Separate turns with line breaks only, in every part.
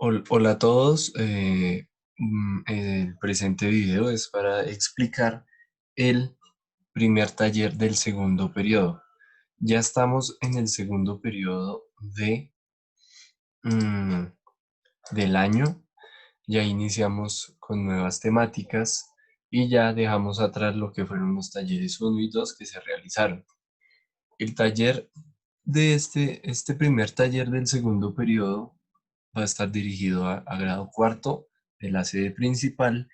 Hola a todos. El presente video es para explicar el primer taller del segundo periodo. Ya estamos en el segundo periodo mm, del año. Ya iniciamos con nuevas temáticas y ya dejamos atrás lo que fueron los talleres uno y 2 que se realizaron. El taller de este primer taller del segundo periodo va a estar dirigido a grado cuarto de la sede principal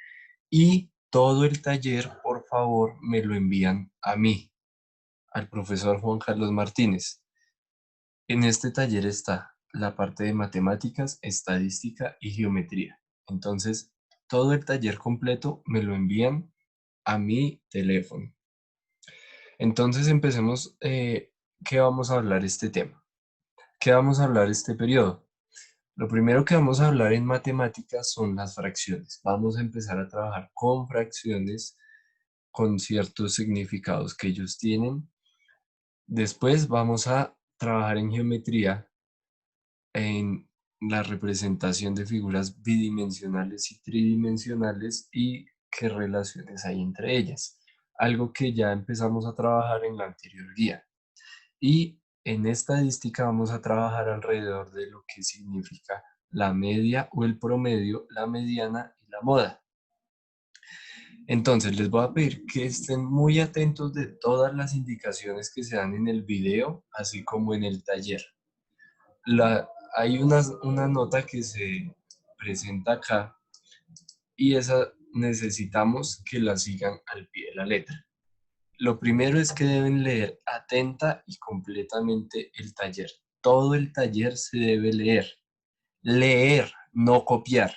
y todo el taller, por favor, me lo envían a mí, al profesor Juan Carlos Martínez. En este taller está la parte de matemáticas, estadística y geometría. Entonces, todo el taller completo me lo envían a mi teléfono. Entonces, empecemos. ¿Qué vamos a hablar este tema? ¿Qué vamos a hablar este periodo? Lo primero que vamos a hablar en matemáticas son las fracciones. Vamos a empezar a trabajar con fracciones con ciertos significados que ellos tienen. Después vamos a trabajar en geometría, en la representación de figuras bidimensionales y tridimensionales y qué relaciones hay entre ellas. Algo que ya empezamos a trabajar en la anterior guía. Y en estadística vamos a trabajar alrededor de lo que significa la media o el promedio, la mediana y la moda. Entonces les voy a pedir que estén muy atentos de todas las indicaciones que se dan en el video, así como en el taller. Hay una nota que se presenta acá y esa necesitamos que la sigan al pie de la letra. Lo primero es que deben leer atenta y completamente el taller. Todo el taller se debe leer. Leer, no copiar.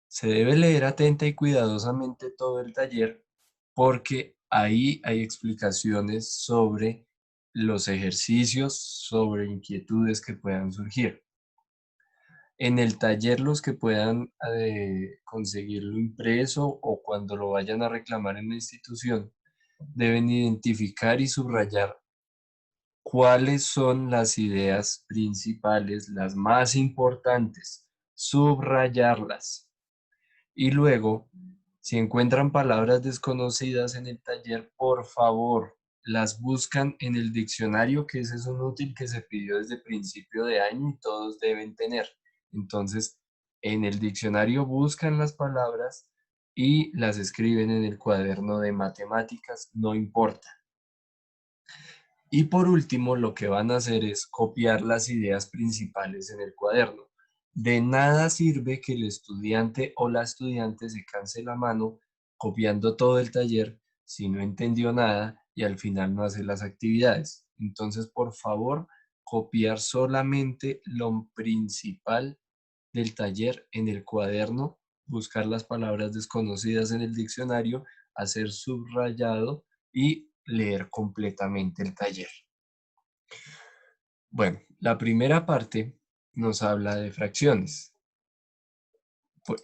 Se debe leer atenta y cuidadosamente todo el taller porque ahí hay explicaciones sobre los ejercicios, sobre inquietudes que puedan surgir. En el taller los que puedan conseguirlo impreso o cuando lo vayan a reclamar en la institución, deben identificar y subrayar cuáles son las ideas principales, las más importantes, subrayarlas. Y luego, si encuentran palabras desconocidas en el taller, por favor, las buscan en el diccionario, que ese es un útil que se pidió desde principio de año y todos deben tener. Entonces, en el diccionario buscan las palabras y las escriben en el cuaderno de matemáticas, no importa. Y por último, lo que van a hacer es copiar las ideas principales en el cuaderno. De nada sirve que el estudiante o la estudiante se canse la mano copiando todo el taller si no entendió nada y al final no hace las actividades. Entonces, por favor, copiar solamente lo principal del taller en el cuaderno, buscar las palabras desconocidas en el diccionario, hacer subrayado y leer completamente el taller. Bueno, la primera parte nos habla de fracciones.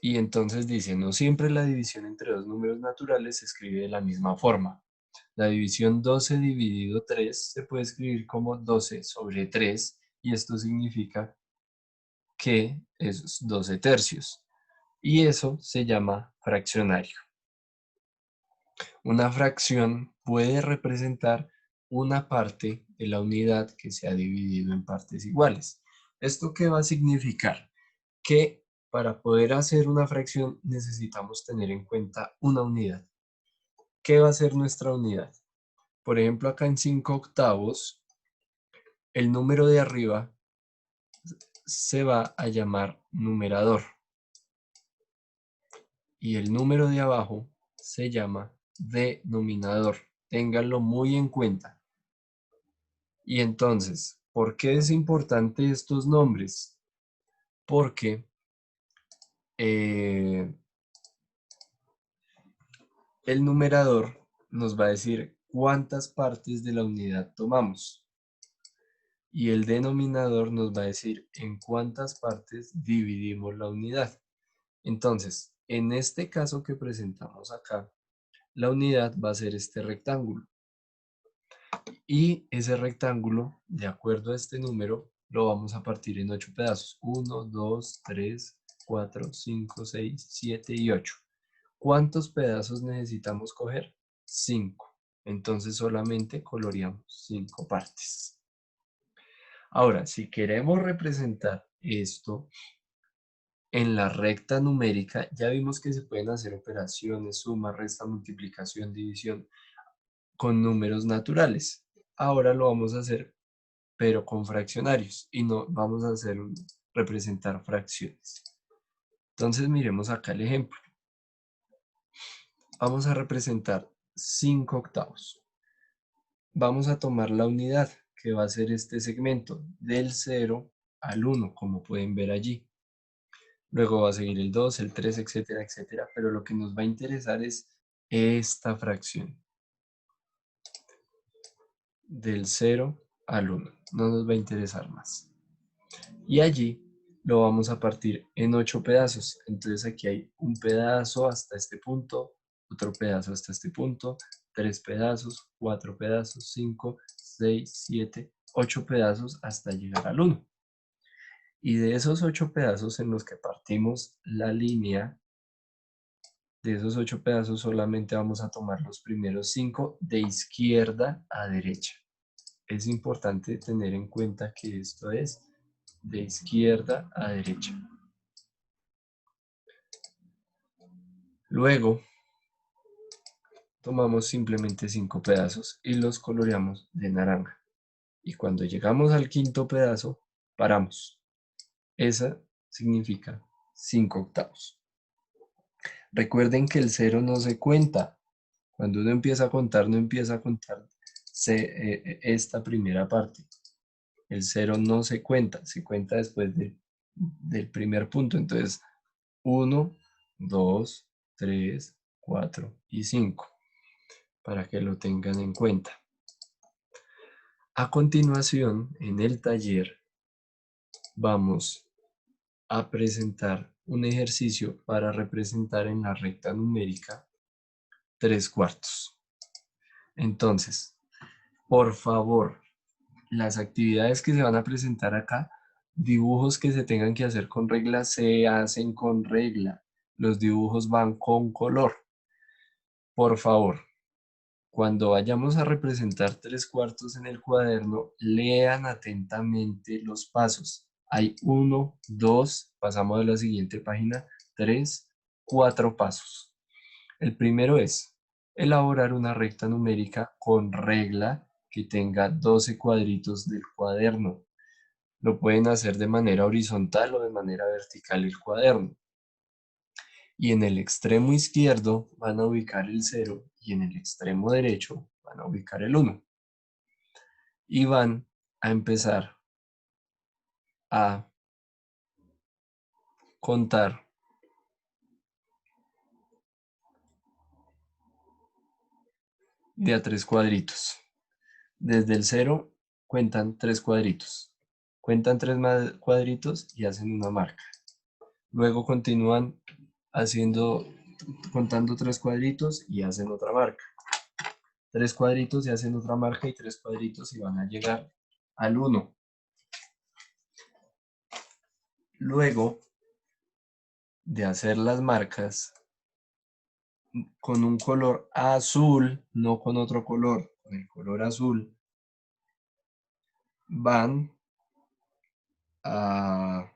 Y entonces dice, no siempre la división entre dos números naturales se escribe de la misma forma. La división 12 dividido 3 se puede escribir como 12 sobre 3 y esto significa que es 12 tercios. Y eso se llama fraccionario. Una fracción puede representar una parte de la unidad que se ha dividido en partes iguales. ¿Esto qué va a significar? Que para poder hacer una fracción necesitamos tener en cuenta una unidad. ¿Qué va a ser nuestra unidad? Por ejemplo, acá en 5 octavos, el número de arriba se va a llamar numerador y el número de abajo se llama denominador. Ténganlo muy en cuenta. Y entonces, ¿por qué es importante estos nombres? Porque el numerador nos va a decir cuántas partes de la unidad tomamos. Y el denominador nos va a decir en cuántas partes dividimos la unidad. Entonces, en este caso que presentamos acá, la unidad va a ser este rectángulo. Y ese rectángulo, de acuerdo a este número, lo vamos a partir en 8 pedazos. 1, 2, 3, 4, 5, 6, 7 y 8. ¿Cuántos pedazos necesitamos coger? 5. Entonces solamente coloreamos 5 partes. Ahora, si queremos representar esto en la recta numérica, ya vimos que se pueden hacer operaciones, suma, resta, multiplicación, división, con números naturales. Ahora lo vamos a hacer, pero con fraccionarios, y no vamos a hacer representar fracciones. Entonces miremos acá el ejemplo. Vamos a representar 5 octavos. Vamos a tomar la unidad, que va a ser este segmento, del 0 al 1, como pueden ver allí. Luego va a seguir el 2, el 3, etcétera, etcétera. Pero lo que nos va a interesar es esta fracción. Del 0 al 1. No nos va a interesar más. Y allí lo vamos a partir en 8 pedazos. Entonces aquí hay un pedazo hasta este punto, otro pedazo hasta este punto, 3 pedazos, 4 pedazos, 5, 6, 7, 8 pedazos hasta llegar al 1. Y de esos 8 pedazos en los que partimos la línea, de esos 8 pedazos solamente vamos a tomar los primeros 5 de izquierda a derecha. Es importante tener en cuenta que esto es de izquierda a derecha. Luego tomamos simplemente 5 pedazos y los coloreamos de naranja. Y cuando llegamos al quinto pedazo, paramos. Esa significa 5 octavos. Recuerden que el 0 no se cuenta. Cuando uno empieza a contar, no empieza a contar esta primera parte. El 0 no se cuenta después del primer punto. Entonces, 1, 2, 3, 4 y 5, para que lo tengan en cuenta. A continuación, en el taller, vamos a presentar un ejercicio para representar en la recta numérica 3/4. Entonces, por favor, las actividades que se van a presentar acá, dibujos que se tengan que hacer con regla, se hacen con regla. Los dibujos van con color. Por favor, cuando vayamos a representar 3/4 en el cuaderno, lean atentamente los pasos. Hay 1, 2, pasamos a la siguiente página, 3, 4 pasos. El primero es elaborar una recta numérica con regla que tenga 12 cuadritos del cuaderno. Lo pueden hacer de manera horizontal o de manera vertical el cuaderno. Y en el extremo izquierdo van a ubicar el 0 y en el extremo derecho van a ubicar el 1. Y van a empezar a contar de a 3 cuadritos. Desde el 0 cuentan 3 cuadritos. Cuentan 3 cuadritos y hacen una marca. Luego continúan contando 3 cuadritos y hacen otra marca. 3 cuadritos y hacen otra marca y 3 cuadritos y van a llegar al 1. Luego de hacer las marcas con un color azul, no con otro color, con el color azul, van a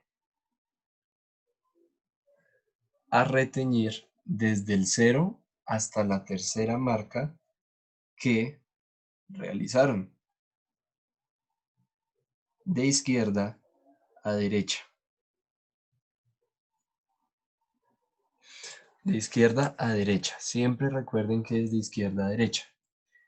reteñir desde el 0 hasta la tercera marca que realizaron, de izquierda a derecha. De izquierda a derecha. Siempre recuerden que es de izquierda a derecha.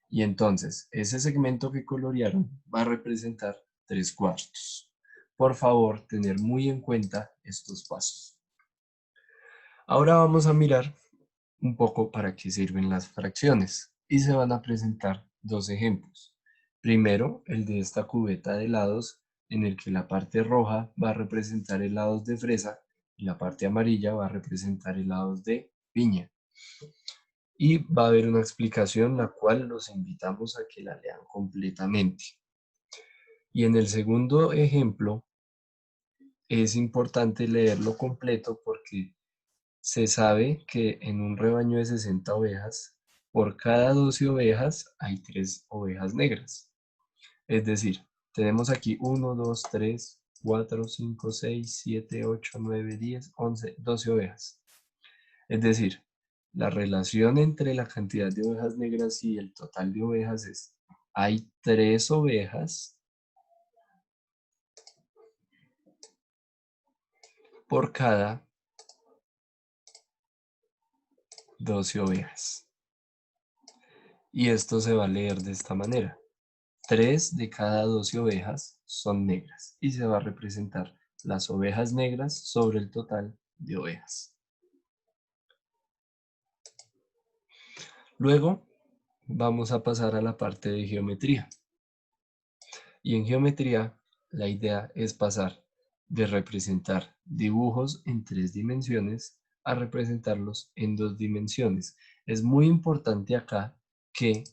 Y entonces, ese segmento que colorearon va a representar 3/4. Por favor, tener muy en cuenta estos pasos. Ahora vamos a mirar un poco para qué sirven las fracciones. Y se van a presentar dos ejemplos. Primero, el de esta cubeta de helados, en el que la parte roja va a representar helados de fresa y la parte amarilla va a representar helados de piña. Y va a haber una explicación la cual los invitamos a que la lean completamente. Y en el segundo ejemplo es importante leerlo completo porque se sabe que en un rebaño de 60 ovejas, por cada 12 ovejas hay 3 ovejas negras. Es decir, tenemos aquí 1, 2, 3, 4, 5, 6, 7, 8, 9, 10, 11, 12 ovejas. Es decir, la relación entre la cantidad de ovejas negras y el total de ovejas es, hay 3 ovejas por cada 12 ovejas. Y esto se va a leer de esta manera. 3 de cada 12 ovejas son negras y se va a representar las ovejas negras sobre el total de ovejas. Luego vamos a pasar a la parte de geometría. Y en geometría la idea es pasar de representar dibujos en 3 dimensiones a representarlos en 2 dimensiones. Es muy importante acá que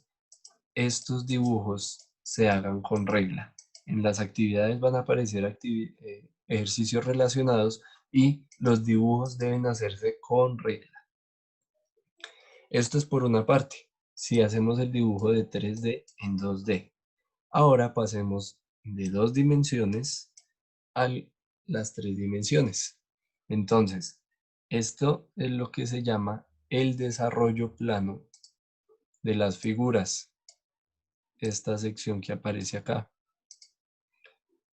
estos dibujos se hagan con regla. En las actividades van a aparecer ejercicios relacionados y los dibujos deben hacerse con regla. Esto es por una parte. Si hacemos el dibujo de 3D en 2D. Ahora pasemos de 2 dimensiones a las 3 dimensiones. Entonces, esto es lo que se llama el desarrollo plano de las figuras. Esta sección que aparece acá.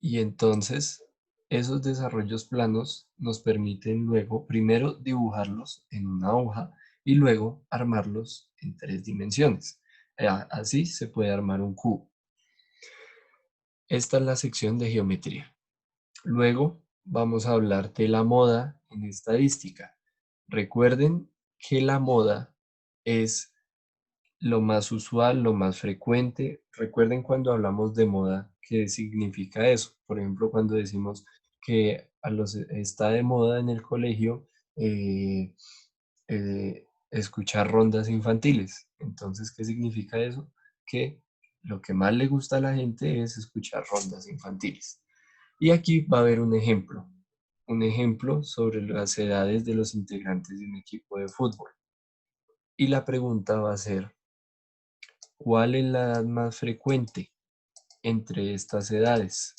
Y entonces, esos desarrollos planos nos permiten luego, primero dibujarlos en una hoja y luego armarlos en 3 dimensiones. Así se puede armar un cubo. Esta es la sección de geometría. Luego vamos a hablar de la moda en estadística. Recuerden que la moda es lo más usual, lo más frecuente. Recuerden cuando hablamos de moda, ¿qué significa eso? Por ejemplo, cuando decimos que está de moda en el colegio escuchar rondas infantiles. Entonces, ¿qué significa eso? Que lo que más le gusta a la gente es escuchar rondas infantiles. Y aquí va a haber un ejemplo sobre las edades de los integrantes de un equipo de fútbol. Y la pregunta va a ser, ¿cuál es la edad más frecuente entre estas edades?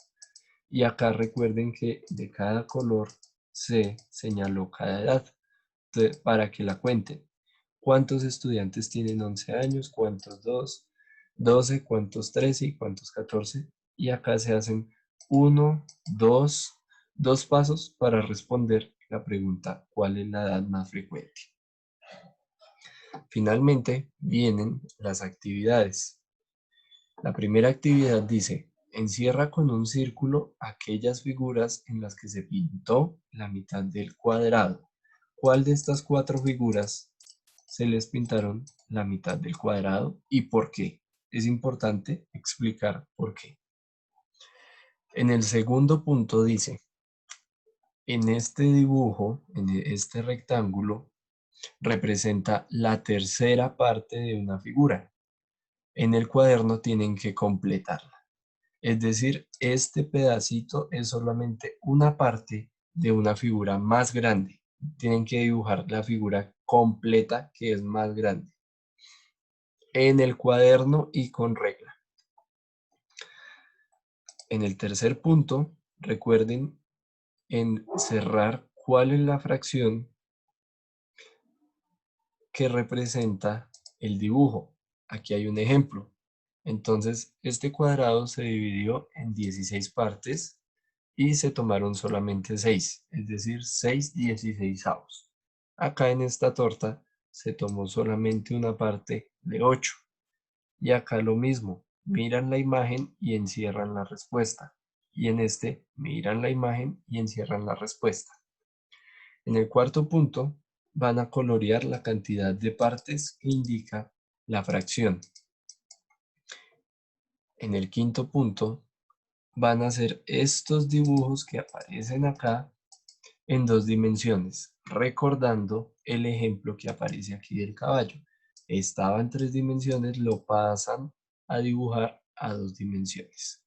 Y acá recuerden que de cada color se señaló cada edad para que la cuenten. ¿Cuántos estudiantes tienen 11 años? ¿Cuántos 12? ¿Cuántos 13? ¿Y cuántos 14? Y acá se hacen dos pasos para responder la pregunta, ¿cuál es la edad más frecuente? Finalmente vienen las actividades. La primera actividad dice, encierra con un círculo aquellas figuras en las que se pintó la mitad del cuadrado. ¿Cuál de estas 4 figuras se les pintaron la mitad del cuadrado y por qué? Es importante explicar por qué. En el segundo punto dice, en este dibujo, en este rectángulo, representa la tercera parte de una figura. En el cuaderno tienen que completarla. Es decir, este pedacito es solamente una parte de una figura más grande. Tienen que dibujar la figura completa que es más grande en el cuaderno y con regla. En el tercer punto, recuerden encerrar cuál es la fracción que representa el dibujo. Aquí hay un ejemplo. Entonces, este cuadrado se dividió en 16 partes y se tomaron solamente 6, es decir, 6 16avos. Acá en esta torta se tomó solamente una parte de 8. Y acá lo mismo, miran la imagen y encierran la respuesta. Y en este, miran la imagen y encierran la respuesta. En el cuarto punto, van a colorear la cantidad de partes que indica la fracción. En el quinto punto, van a hacer estos dibujos que aparecen acá en 2 dimensiones, recordando el ejemplo que aparece aquí del caballo. Estaba en 3 dimensiones, lo pasan a dibujar a 2 dimensiones.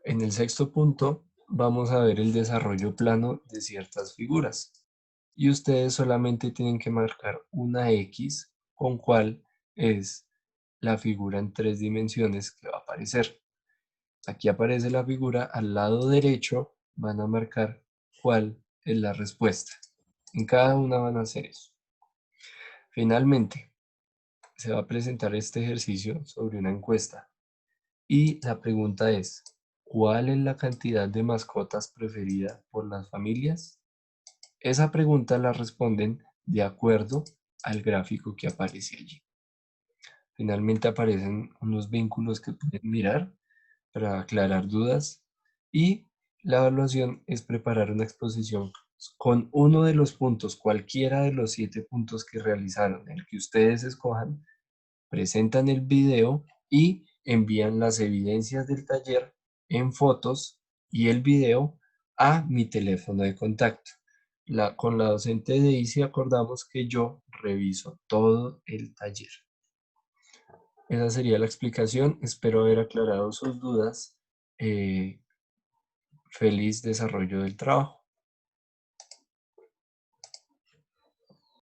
En el sexto punto vamos a ver el desarrollo plano de ciertas figuras y ustedes solamente tienen que marcar una X con cuál es la figura en 3 dimensiones que va a aparecer. Aquí aparece la figura, al lado derecho van a marcar cuál es la respuesta. En cada una van a hacer eso. Finalmente, se va a presentar este ejercicio sobre una encuesta y la pregunta es, ¿cuál es la cantidad de mascotas preferida por las familias? Esa pregunta la responden de acuerdo al gráfico que aparece allí. Finalmente aparecen unos vínculos que pueden mirar para aclarar dudas y la evaluación es preparar una exposición con uno de los puntos, cualquiera de los 7 puntos que realizaron, el que ustedes escojan, presentan el video y envían las evidencias del taller en fotos y el video a mi teléfono de contacto. Con la docente de ICI acordamos que yo reviso todo el taller. Esa sería la explicación. Espero haber aclarado sus dudas. Feliz desarrollo del trabajo.